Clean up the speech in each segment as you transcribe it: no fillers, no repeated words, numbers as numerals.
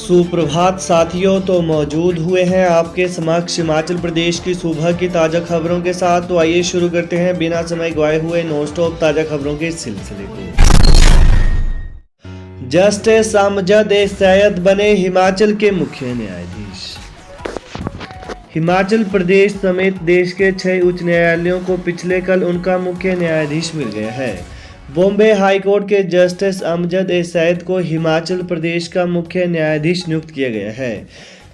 सुप्रभात साथियों, तो मौजूद हुए हैं आपके समक्ष हिमाचल प्रदेश की सुबह की ताज़ा खबरों के साथ। तो आइए शुरू करते हैं बिना समय गवाए हुए नॉन स्टॉप ताज़ा खबरों के सिलसिले को। जस्टिस अमजद ए सैयद बने हिमाचल के मुख्य न्यायाधीश। हिमाचल प्रदेश समेत देश के 6 उच्च न्यायालयों को पिछले कल उनका मुख्य न्यायाधीश मिल गया है। बॉम्बे हाईकोर्ट के जस्टिस अमजद ए सैयद को हिमाचल प्रदेश का मुख्य न्यायाधीश नियुक्त किया गया है।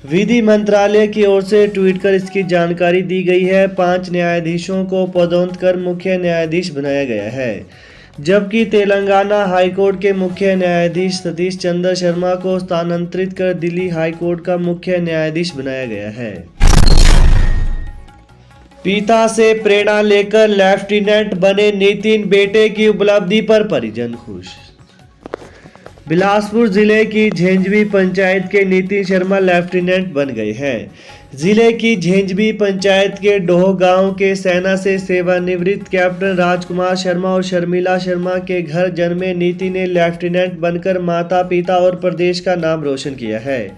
विधि मंत्रालय की ओर से ट्वीट कर इसकी जानकारी दी गई है। 5 न्यायाधीशों को पदोन्नत कर मुख्य न्यायाधीश बनाया गया है, जबकि तेलंगाना हाईकोर्ट के मुख्य न्यायाधीश सतीश चंद्र शर्मा को स्थानांतरित कर दिल्ली हाईकोर्ट का मुख्य न्यायाधीश बनाया गया है। पिता से प्रेरणा लेकर लेफ्टिनेंट बने नितिन, बेटे की उपलब्धि पर परिजन खुश। बिलासपुर जिले की झेंझवी पंचायत के नितिन शर्मा लेफ्टिनेंट बन गए हैं। जिले की झेंझवी पंचायत के डोह गांव के सेना से सेवानिवृत्त कैप्टन राजकुमार शर्मा और शर्मिला शर्मा के घर जन्मे नितिन ने लेफ्टिनेंट बनकर माता पिता और प्रदेश का नाम रोशन किया है।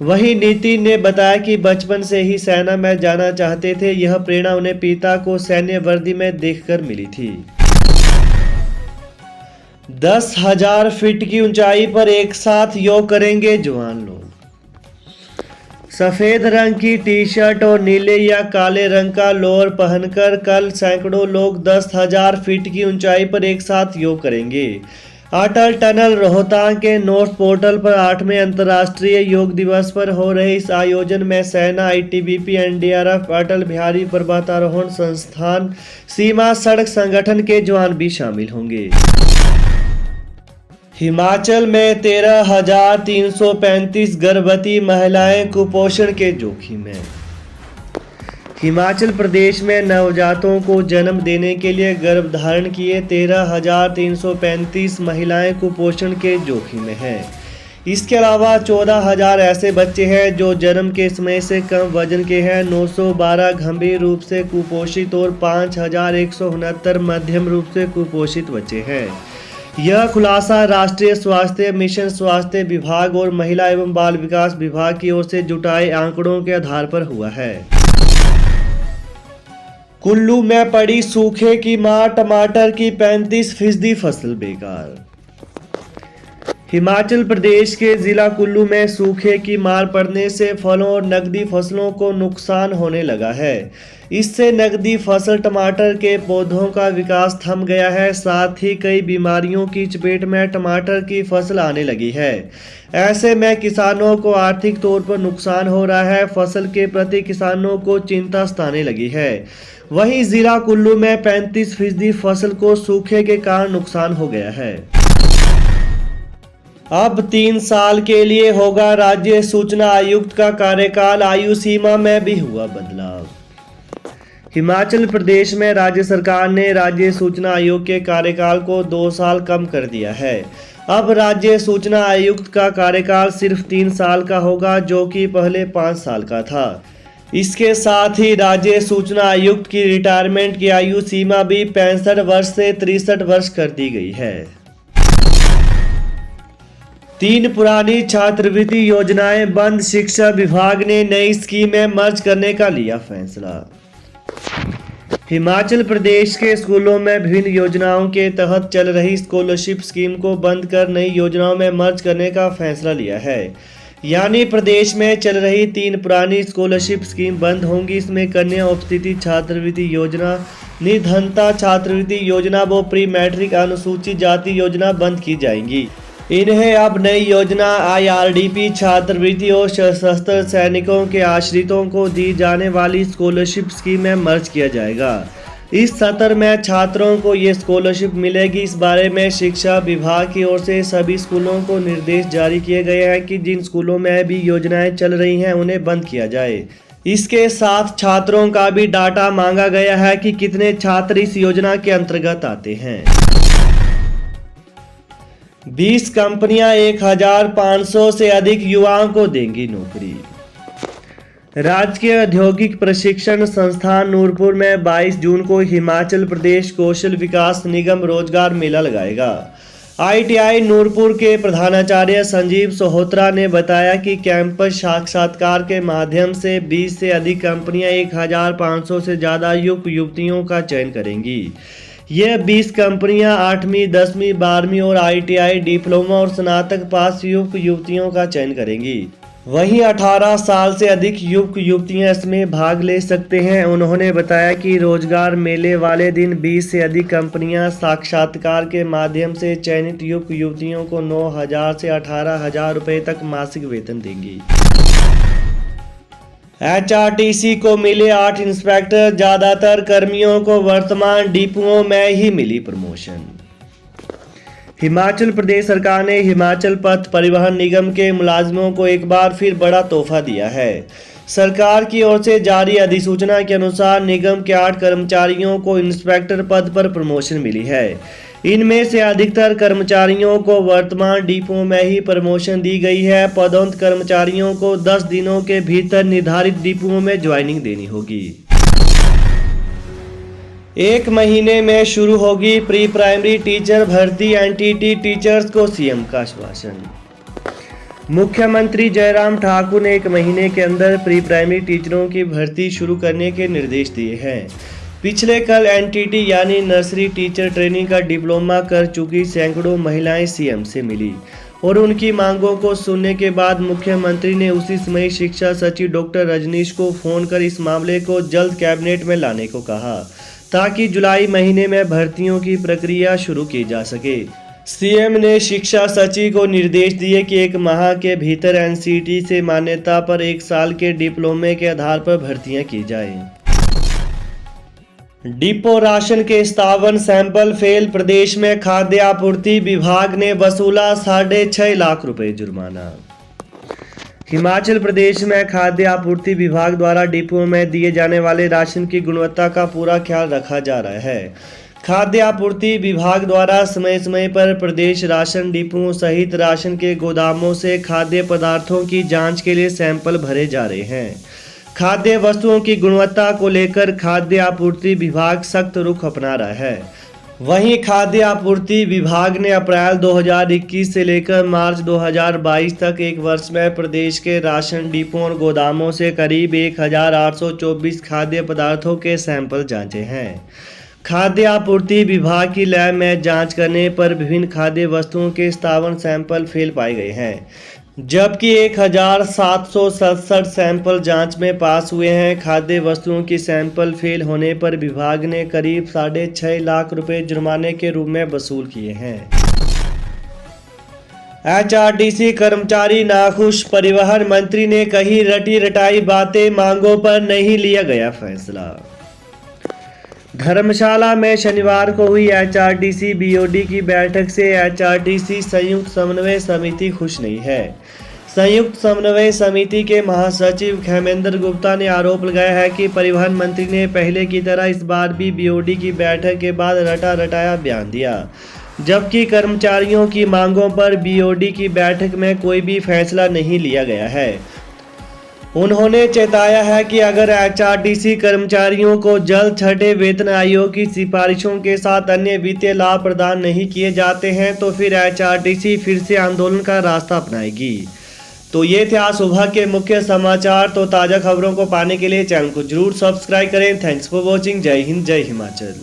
वहीं नितिन ने बताया कि बचपन से ही सेना में जाना चाहते थे। यह प्रेरणा उन्हें पिता को सैन्य वर्दी में देखकर मिली थी। 10,000 फीट की ऊंचाई पर एक साथ योग करेंगे जवान लोग। सफेद रंग की टी शर्ट और नीले या काले रंग का लोअर पहनकर कल सैकड़ों लोग 10,000 फीट की ऊंचाई पर एक साथ योग करेंगे। अटल टनल रोहतांग के नॉर्थ पोर्टल पर 8वें अंतर्राष्ट्रीय योग दिवस पर हो रहे इस आयोजन में सेना, आईटीबीपी, एनडीआरएफ, अटल बिहारी पर्वतारोहण संस्थान, सीमा सड़क संगठन के जवान भी शामिल होंगे। हिमाचल में 13,335 गर्भवती महिलाएं कुपोषण के जोखिम में। हिमाचल प्रदेश में नवजातों को जन्म देने के लिए गर्भधारण किए 13,335 महिलाएं कुपोषण के जोखिम में हैं। इसके अलावा 14,000 ऐसे बच्चे हैं जो जन्म के समय से कम वजन के हैं। 912 गंभीर रूप से कुपोषित और 5,169 मध्यम रूप से कुपोषित बच्चे हैं। यह खुलासा राष्ट्रीय स्वास्थ्य मिशन, स्वास्थ्य विभाग और महिला एवं बाल विकास विभाग की ओर से जुटाए आंकड़ों के आधार पर हुआ है। कुल्लू में पड़ी सूखे की मार, टमाटर की 35% फसल बेकार। हिमाचल प्रदेश के जिला कुल्लू में सूखे की मार पड़ने से फलों और नकदी फसलों को नुकसान होने लगा है। इससे नकदी फसल टमाटर के पौधों का विकास थम गया है। साथ ही कई बीमारियों की चपेट में टमाटर की फसल आने लगी है। ऐसे में किसानों को आर्थिक तौर पर नुकसान हो रहा है। फसल के प्रति किसानों को चिंता सताने लगी है। वहीं जिला कुल्लू में 35% फसल को सूखे के कारण नुकसान हो गया है। अब 3 साल के लिए होगा राज्य सूचना आयुक्त का कार्यकाल, आयु सीमा में भी हुआ बदलाव। हिमाचल प्रदेश में राज्य सरकार ने राज्य सूचना आयोग के कार्यकाल को 2 साल कम कर दिया है। अब राज्य सूचना आयुक्त का कार्यकाल सिर्फ 3 साल का होगा, जो कि पहले 5 साल का था। इसके साथ ही राज्य सूचना आयुक्त की रिटायरमेंट की आयु सीमा भी 65 वर्ष से 63 वर्ष कर दी गई है। 3 पुरानी छात्रवृत्ति योजनाएं बंद, शिक्षा विभाग ने नई स्कीमें मर्ज करने का लिया फैसला। हिमाचल प्रदेश के स्कूलों में विभिन्न योजनाओं के तहत चल रही स्कॉलरशिप स्कीम को बंद कर नई योजनाओं में मर्ज करने का फैसला लिया है। यानी प्रदेश में चल रही 3 पुरानी स्कॉलरशिप स्कीम बंद होंगी। इसमें कन्या उपस्थिति छात्रवृत्ति योजना, निर्धनता छात्रवृत्ति योजना व प्री मैट्रिक अनुसूचित जाति योजना बंद की जाएंगी। इन्हें अब नई योजना IRDP छात्रवृत्ति और सशस्त्र सैनिकों के आश्रितों को दी जाने वाली स्कॉलरशिप स्कीम में मर्ज किया जाएगा। इस सत्र में छात्रों को ये स्कॉलरशिप मिलेगी। इस बारे में शिक्षा विभाग की ओर से सभी स्कूलों को निर्देश जारी किए गए हैं कि जिन स्कूलों में भी योजनाएं चल रही हैं उन्हें बंद किया जाए। इसके साथ छात्रों का भी डाटा मांगा गया है कि कितने छात्र इस योजना के अंतर्गत आते हैं। 20 कंपनियां 1,500 से अधिक युवाओं को देंगी नौकरी। राजकीय औद्योगिक प्रशिक्षण संस्थान नूरपुर में 22 जून को हिमाचल प्रदेश कौशल विकास निगम रोजगार मेला लगाएगा। ITI नूरपुर के प्रधानाचार्य संजीव सोहोत्रा ने बताया कि कैंपस साक्षात्कार के माध्यम से 20 से अधिक कंपनियां 1500 से ज़्यादा युवक युवतियों का चयन करेंगी। यह 20 कंपनियां 8वीं, 10वीं, 12वीं और ITI डिप्लोमा और स्नातक पास युवक युवतियों का चयन करेंगी। वहीं 18 साल से अधिक युवक युवतियां इसमें भाग ले सकते हैं। उन्होंने बताया कि रोजगार मेले वाले दिन 20 से अधिक कंपनियां साक्षात्कार के माध्यम से चयनित युवक युवतियों को 9,000 से 18,000 रुपये तक मासिक वेतन देंगी। HRTC को मिले 8 इंस्पेक्टर, ज्यादातर कर्मियों को वर्तमान डिपुओं में ही मिली प्रमोशन। हिमाचल प्रदेश सरकार ने हिमाचल पथ परिवहन निगम के मुलाजिमों को एक बार फिर बड़ा तोहफा दिया है। सरकार की ओर से जारी अधिसूचना के अनुसार निगम के 8 कर्मचारियों को इंस्पेक्टर पद पर प्रमोशन मिली है। इनमें से अधिकतर कर्मचारियों को वर्तमान डिपो में ही प्रमोशन दी गई है। पदोन्नत कर्मचारियों को 10 दिनों के भीतर निर्धारित डिपोओं में ज्वाइनिंग देनी होगी। 1 महीने में शुरू होगी प्री प्राइमरी टीचर भर्ती, NTT टीचर्स को सीएम का आश्वासन। मुख्यमंत्री जयराम ठाकुर ने 1 महीने के अंदर प्री प्राइमरी टीचरों की भर्ती शुरू करने के निर्देश दिए हैं। पिछले कल NTT यानी नर्सरी टीचर ट्रेनिंग का डिप्लोमा कर चुकी सैकड़ों महिलाएं सीएम से मिली और उनकी मांगों को सुनने के बाद मुख्यमंत्री ने उसी समय शिक्षा सचिव डॉक्टर रजनीश को फोन कर इस मामले को जल्द कैबिनेट में लाने को कहा, ताकि जुलाई महीने में भर्तियों की प्रक्रिया शुरू की जा सके। सीएम ने शिक्षा सचिव को निर्देश दिए कि 1 माह के भीतर NCT से मान्यता पर 1 साल के डिप्लोमे के आधार पर भर्तियां की जाएं। डिपो राशन के 57 सैंपल फेल, प्रदेश में खाद्य आपूर्ति विभाग ने वसूला 6.5 लाख रुपए जुर्माना। हिमाचल प्रदेश में खाद्य आपूर्ति विभाग द्वारा डिपो में दिए जाने वाले राशन की गुणवत्ता का पूरा ख्याल रखा जा रहा है। खाद्य आपूर्ति विभाग द्वारा समय समय पर प्रदेश राशन डिपों सहित राशन के गोदामों से खाद्य पदार्थों की जांच के लिए सैंपल भरे जा रहे हैं। खाद्य वस्तुओं की गुणवत्ता को लेकर खाद्य आपूर्ति विभाग सख्त रुख अपना रहा है। वहीं खाद्य आपूर्ति विभाग ने अप्रैल 2021 से लेकर मार्च 2022 तक 1 वर्ष में प्रदेश के राशन डिपों और गोदामों से करीब 1824 खाद्य पदार्थों के सैंपल जांचे हैं। खाद्य आपूर्ति विभाग की लैब में जांच करने पर विभिन्न खाद्य वस्तुओं के 57 सैंपल फेल पाए गए हैं, जबकि 1767 सैंपल जांच में पास हुए हैं। खाद्य वस्तुओं की सैंपल फेल होने पर विभाग ने करीब 6.5 लाख रुपए जुर्माने के रूप में वसूल किए हैं। HRTC कर्मचारी नाखुश, परिवहन मंत्री ने कही रटी रटाई बातें, मांगों पर नहीं लिया गया फैसला। धर्मशाला में शनिवार को हुई HRTC BOD की बैठक से HRTC संयुक्त समन्वय समिति खुश नहीं है। संयुक्त समन्वय समिति के महासचिव खेमेंद्र गुप्ता ने आरोप लगाया है कि परिवहन मंत्री ने पहले की तरह इस बार भी BOD की बैठक के बाद रटा रटाया बयान दिया, जबकि कर्मचारियों की मांगों पर BOD की बैठक में कोई भी फैसला नहीं लिया गया है। उन्होंने चेताया है कि अगर HRTC कर्मचारियों को जल्द 6ठे वेतन आयोग की सिफारिशों के साथ अन्य वित्तीय लाभ प्रदान नहीं किए जाते हैं तो फिर HRTC फिर से आंदोलन का रास्ता अपनाएगी। तो ये थे आज सुबह के मुख्य समाचार। तो ताज़ा खबरों को पाने के लिए चैनल को जरूर सब्सक्राइब करें। Thanks for watching. जय हिंद, जय हिमाचल।